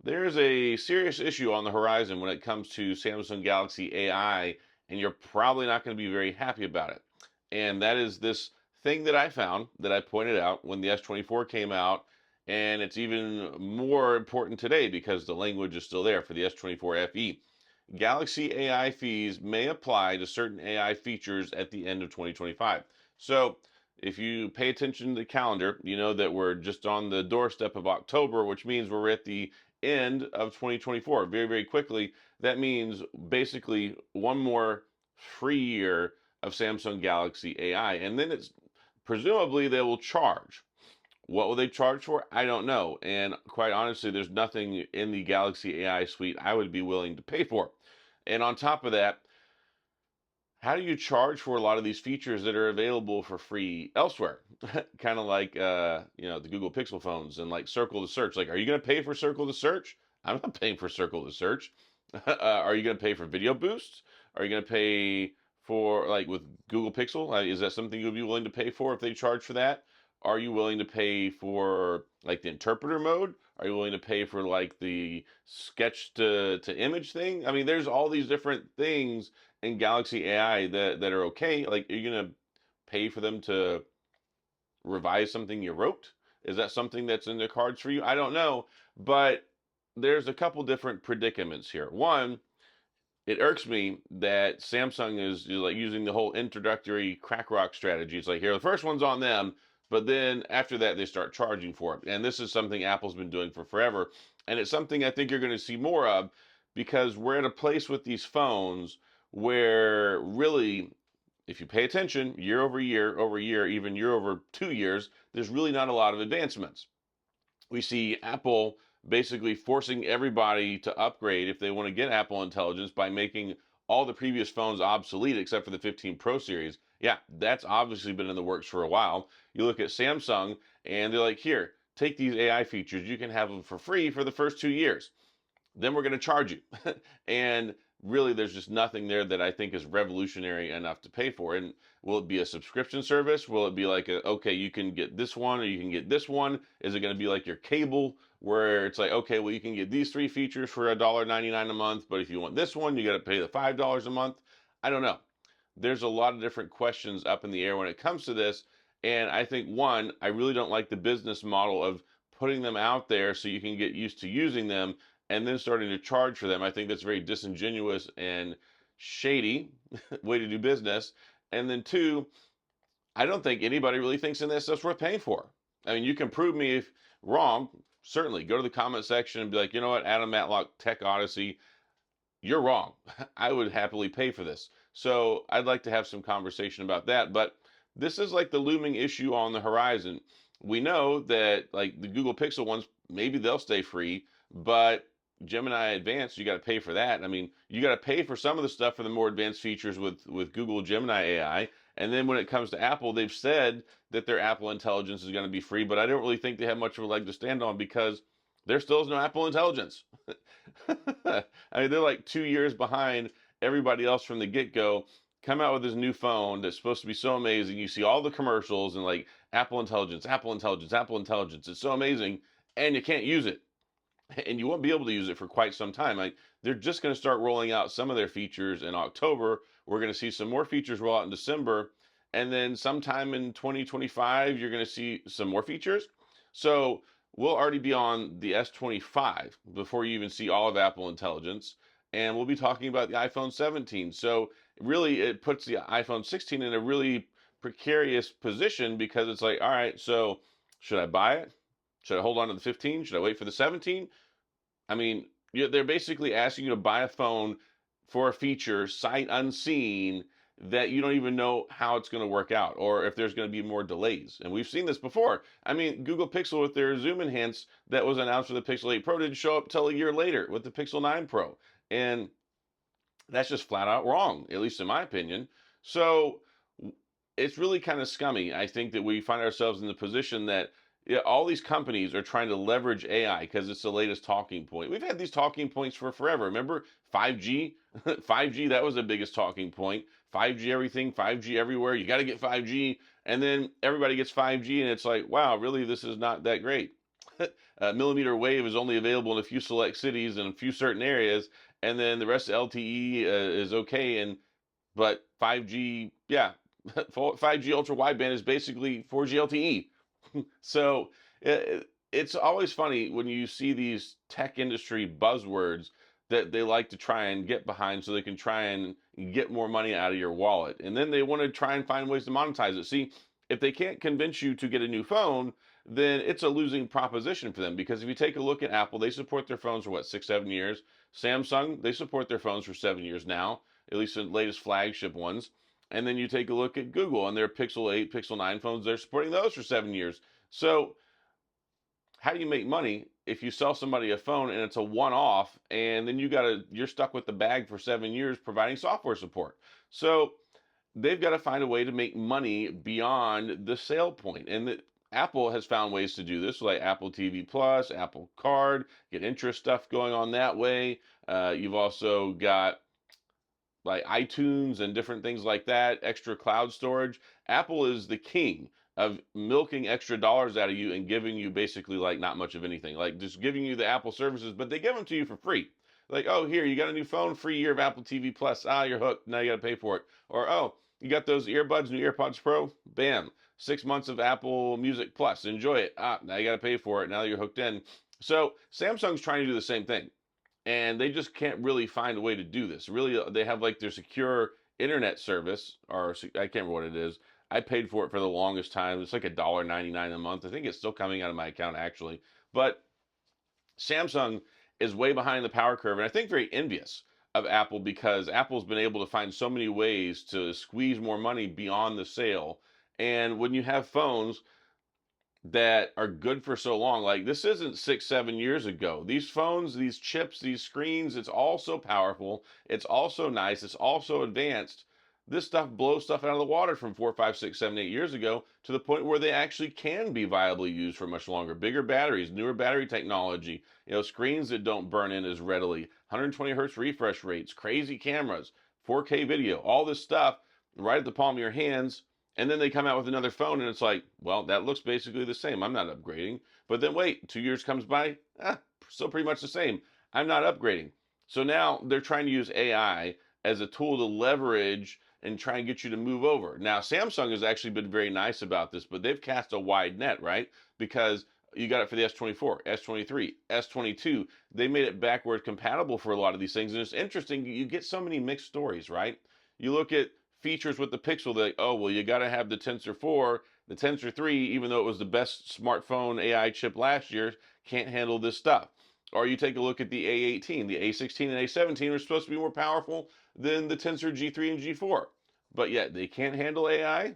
There's a serious issue on the horizon when it comes to Samsung Galaxy AI, and you're probably not going to be very happy about it. And that is this thing that I found that I pointed out when the S24 came out, and it's even more important today because the language is still there for the S24 FE. Galaxy AI fees may apply to certain AI features at the end of 2025. So, if you pay attention to the calendar, you know that we're just on the doorstep of October, which means we're at the end of 2024 very, very quickly. That means basically one more free year of Samsung Galaxy AI. And then it's presumably they will charge. What will they charge for? I don't know. And quite honestly, there's nothing in the Galaxy AI suite I would be willing to pay for. And on top of that, how do you charge for a lot of these features that are available for free elsewhere? Kind of like the Google Pixel phones and like Circle to Search. Like, are you going to pay for Circle to Search? I'm not paying for Circle to Search. Are you going to pay for Video Boost? Are you going to pay for like with Google Pixel? Is that something you'd be willing to pay for if they charge for that? Are you willing to pay for like the interpreter mode? Are you willing to pay for like the sketch to image thing? I mean, there's all these different things in Galaxy AI that are okay. Like, are you gonna pay for them to revise something you wrote? Is that something that's in the cards for you? I don't know, but there's a couple different predicaments here. One, it irks me that Samsung is like using the whole introductory crack rock strategy. It's like, here, the first one's on them, but then after that, they start charging for it. And this is something Apple's been doing for forever. And it's something I think you're going to see more of because we're at a place with these phones where really, if you pay attention, year over year, even year over 2 years, there's really not a lot of advancements. We see Apple basically forcing everybody to upgrade if they want to get Apple Intelligence by making all the previous phones obsolete except for the 15 Pro series. Yeah, that's obviously been in the works for a while. You look at Samsung and they're like, here, take these AI features. You can have them for free for the first 2 years. Then we're going to charge you. And really, there's just nothing there that I think is revolutionary enough to pay for. And will it be a subscription service? Will it be like, okay, you can get this one or you can get this one? Is it going to be like your cable where it's like, okay, well, you can get these three features for $1.99 a month, but if you want this one, you got to pay the $5 a month? I don't know. There's a lot of different questions up in the air when it comes to this. And I think, one, I really don't like the business model of putting them out there so you can get used to using them and then starting to charge for them. I think that's very disingenuous and shady way to do business. And then two, I don't think anybody really thinks in this stuff's worth paying for. I mean, you can prove me if wrong. Certainly, go to the comment section and be like, you know what, Adam Matlock, Tech Odyssey, you're wrong. I would happily pay for this. So I'd like to have some conversation about that. But this is like the looming issue on the horizon. We know that like the Google Pixel ones, maybe they'll stay free, but Gemini Advanced, you got to pay for that. I mean, you got to pay for some of the stuff for the more advanced features with Google Gemini AI. And then when it comes to Apple, they've said that their Apple Intelligence is going to be free, but I don't really think they have much of a leg to stand on because there still is no Apple Intelligence. I mean, they're like 2 years behind everybody else from the get-go. Come out with this new phone that's supposed to be so amazing. You see all the commercials and like Apple Intelligence, Apple Intelligence, Apple Intelligence. It's so amazing, and you can't use it. And you won't be able to use it for quite some time. Like they're just going to start rolling out some of their features in October. We're going to see some more features roll out in December, and then sometime in 2025, you're going to see some more features. So we'll already be on the S25 before you even see all of Apple Intelligence, and we'll be talking about the iPhone 17. So really, it puts the iPhone 16 in a really precarious position because it's like, all right, so should I buy it? Should I hold on to the 15? Should I wait for the 17? I mean, they're basically asking you to buy a phone for a feature sight unseen that you don't even know how it's going to work out or if there's going to be more delays. And we've seen this before. I mean, Google Pixel with their zoom enhance that was announced for the Pixel 8 Pro didn't show up till a year later with the Pixel 9 Pro. And that's just flat out wrong, at least in my opinion. So it's really kind of scummy. I think that we find ourselves in the position that all these companies are trying to leverage AI because it's the latest talking point. We've had these talking points for forever. Remember 5G? 5G, that was the biggest talking point. 5G everything, 5G everywhere. You got to get 5G. And then everybody gets 5G and it's like, wow, really, this is not that great. millimeter wave is only available in a few select cities and a few certain areas, and then the rest of LTE is okay. And but 5G, yeah, 5G ultra wideband is basically 4G LTE. So it's always funny when you see these tech industry buzzwords that they like to try and get behind so they can try and get more money out of your wallet. And then they want to try and find ways to monetize it. See, if they can't convince you to get a new phone, then it's a losing proposition for them. Because if you take a look at Apple, they support their phones for what, 6, 7 years. Samsung, they support their phones for 7 years now, at least the latest flagship ones. And then you take a look at Google and their Pixel 8, Pixel 9 phones, they're supporting those for 7 years. So how do you make money if you sell somebody a phone and it's a one-off, and then you're stuck with the bag for 7 years providing software support? So they've got to find a way to make money beyond the sale point. And Apple has found ways to do this, like Apple TV Plus, Apple Card, get interest stuff going on that way. You've also got like iTunes and different things like that, extra cloud storage. Apple is the king of milking extra dollars out of you and giving you basically like not much of anything, like just giving you the Apple services, but they give them to you for free. Like, oh, here, you got a new phone, free year of Apple TV Plus. Ah, you're hooked. Now you got to pay for it. Or, oh, you got those earbuds, new AirPods Pro. Bam, 6 months of Apple Music Plus. Enjoy it. Ah, now you got to pay for it. Now you're hooked in. So Samsung's trying to do the same thing, and they just can't really find a way to do this. Really, they have like their secure internet service, or I can't remember what it is. I paid for it for the longest time. It's like $1.99 a month. I think it's still coming out of my account actually. But Samsung is way behind the power curve, and I think very envious of Apple because Apple's been able to find so many ways to squeeze more money beyond the sale. And when you have phones that are good for so long, like this isn't 6, 7 years ago. These phones, these chips, these screens, it's all so powerful. It's also nice. It's also advanced. This stuff blows stuff out of the water from 4, 5, 6, 7, 8 years ago to the point where they actually can be viably used for much longer. Bigger batteries, newer battery technology, screens that don't burn in as readily, 120 hertz refresh rates, crazy cameras, 4K video, all this stuff right at the palm of your hands. And then they come out with another phone and it's like, well, that looks basically the same. I'm not upgrading. But then wait, 2 years comes by, still pretty much the same. I'm not upgrading. So now they're trying to use AI as a tool to leverage and try and get you to move over. Now, Samsung has actually been very nice about this, but they've cast a wide net, right? Because you got it for the S24, S23, S22. They made it backward compatible for a lot of these things. And it's interesting, you get so many mixed stories, right? You look at features with the Pixel, that, oh, well, you got to have the Tensor 4. The Tensor 3, even though it was the best smartphone AI chip last year, can't handle this stuff. Or you take a look at the A18, the A16 and A17 are supposed to be more powerful than the Tensor G3 and G4. But yet they can't handle AI?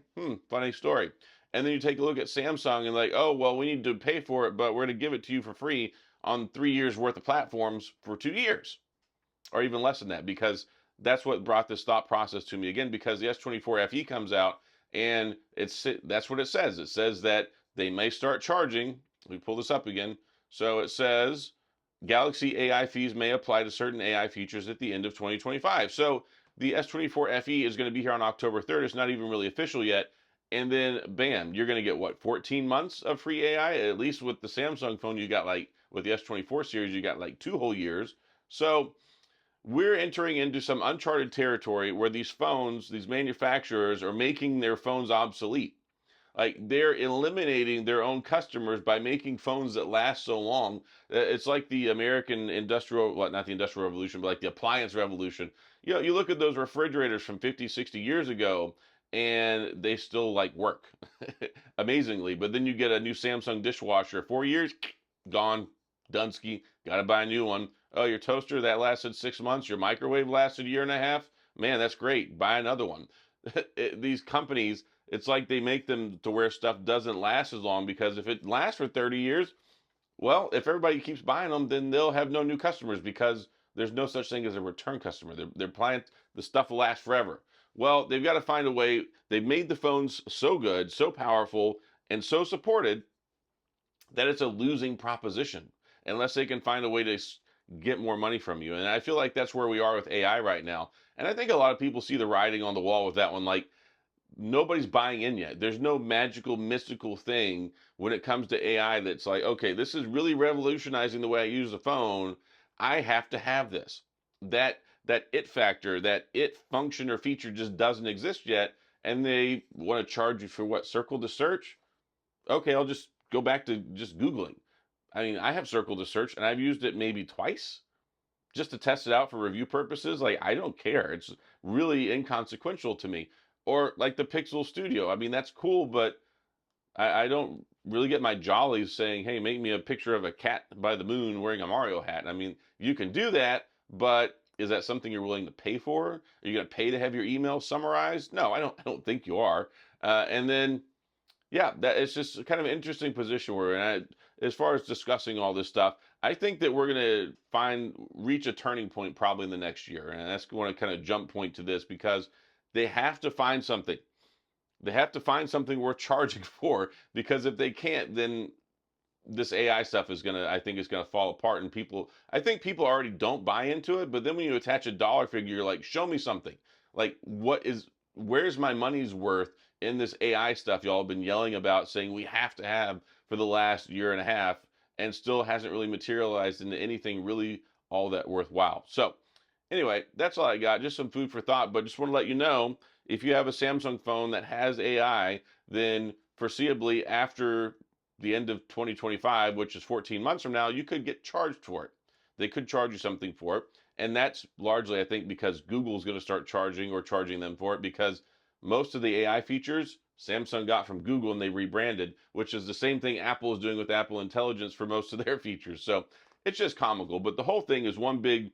Funny story. And then you take a look at Samsung and like, oh, well, we need to pay for it, but we're going to give it to you for free on 3 years worth of platforms for 2 years. Or even less than that, because that's what brought this thought process to me again, because the S24 FE comes out and that's what it says. It says that they may start charging. Let me pull this up again. So it says Galaxy AI fees may apply to certain AI features at the end of 2025. So the S24 FE is going to be here on October 3rd. It's not even really official yet. And then bam, you're going to get what, 14 months of free AI? At least with the Samsung phone, you got like, with the S24 series, you got like 2 whole years. So we're entering into some uncharted territory where these phones, these manufacturers are making their phones obsolete. Like they're eliminating their own customers by making phones that last so long. It's like the American industrial, well, not the industrial revolution, but like the appliance revolution. You look at those refrigerators from 50, 60 years ago and they still like work amazingly. But then you get a new Samsung dishwasher, 4 years, gone, Dunsky, got to buy a new one. Oh, your toaster, that lasted 6 months. Your microwave lasted a year and a half. Man, that's great. Buy another one. These companies, it's like they make them to where stuff doesn't last as long, because if it lasts for 30 years, well, if everybody keeps buying them, then they'll have no new customers, because there's no such thing as a return customer. They're planning the stuff will last forever. Well, they've got to find a way. They've made the phones so good, so powerful, and so supported that it's a losing proposition unless they can find a way to get more money from you. And I feel like that's where we are with AI right now. And I think a lot of people see the writing on the wall with that one. Like, nobody's buying in yet. There's no magical, mystical thing when it comes to AI that's like, okay, this is really revolutionizing the way I use the phone. I have to have this. That it factor, that it function or feature just doesn't exist yet, and they want to charge you for what? Circle to search? Okay, I'll just go back to just Googling. I mean, I have Circle to search, and I've used it maybe twice just to test it out for review purposes. Like, I don't care. It's really inconsequential to me. Or like the Pixel Studio. I mean, that's cool, but I don't really get my jollies saying, hey, make me a picture of a cat by the moon wearing a Mario hat. I mean, you can do that, but is that something you're willing to pay for? Are you going to pay to have your email summarized? No, I don't think you are. And then yeah, that it's just kind of an interesting position we're in. As far as discussing all this stuff, I think that we're going to reach a turning point probably in the next year, and that's going to kind of jump point to this because they have to find something. They have to find something worth charging for, because if they can't, then this AI stuff is gonna, I think, is gonna fall apart. And I think people already don't buy into it. But then when you attach a dollar figure, you're like, show me something. Like, where's my money's worth in this AI stuff y'all have been yelling about, saying we have to have for the last year and a half, and still hasn't really materialized into anything really all that worthwhile. So anyway, that's all I got. Just some food for thought. But just want to let you know, if you have a Samsung phone that has AI, then foreseeably after the end of 2025, which is 14 months from now, you could get charged for it. They could charge you something for it. And that's largely, I think, because Google's going to start charging them for it, because most of the AI features Samsung got from Google and they rebranded, which is the same thing Apple is doing with Apple Intelligence for most of their features. So it's just comical. But the whole thing is one big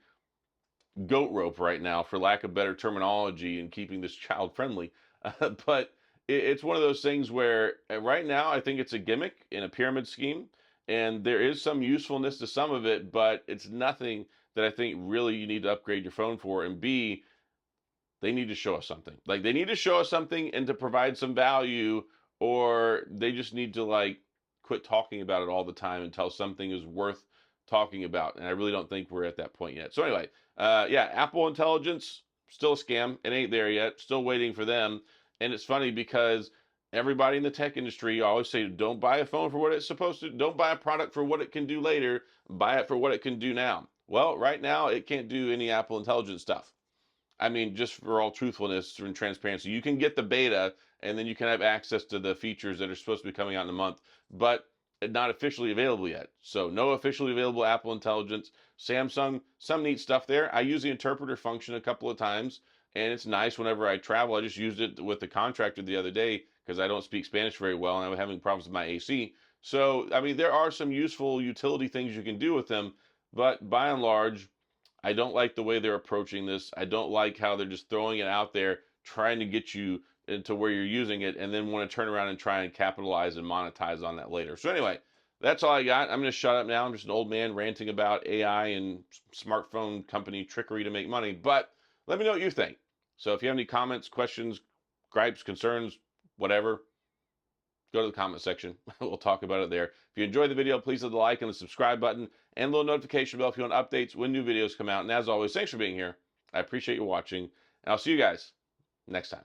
goat rope right now, for lack of better terminology, and keeping this child friendly. But it's one of those things where right now I think it's a gimmick in a pyramid scheme, and there is some usefulness to some of it, but it's nothing that I think really you need to upgrade your phone for. And B, they need to show us something. Like, they need to show us something and to provide some value, or they just need to like quit talking about it all the time until something is worth talking about. And I really don't think we're at that point yet. So anyway, yeah, Apple Intelligence, still a scam. It ain't there yet. Still waiting for them. And it's funny because everybody in the tech industry always say, don't buy a phone for what it's supposed to. Don't buy a product for what it can do later. Buy it for what it can do now. Well, right now it can't do any Apple Intelligence stuff. I mean, just for all truthfulness and transparency, you can get the beta and then you can have access to the features that are supposed to be coming out in a month, but not officially available yet. So no officially available Apple Intelligence. Samsung, some neat stuff there. I use the interpreter function a couple of times, and it's nice whenever I travel. I just used it with the contractor the other day because I don't speak Spanish very well and I'm having problems with my AC. So, I mean, there are some useful utility things you can do with them, but by and large, I don't like the way they're approaching this. I don't like how they're just throwing it out there, trying to get you into where you're using it, and then want to turn around and try and capitalize and monetize on that later. So anyway, that's all I got. I'm going to shut up now. I'm just an old man ranting about AI and smartphone company trickery to make money. But let me know what you think. So if you have any comments, questions, gripes, concerns, whatever, go to the comment section. We'll talk about it there. If you enjoyed the video, please hit the like and the subscribe button and the little notification bell if you want updates when new videos come out. And as always, thanks for being here. I appreciate you watching, and I'll see you guys next time.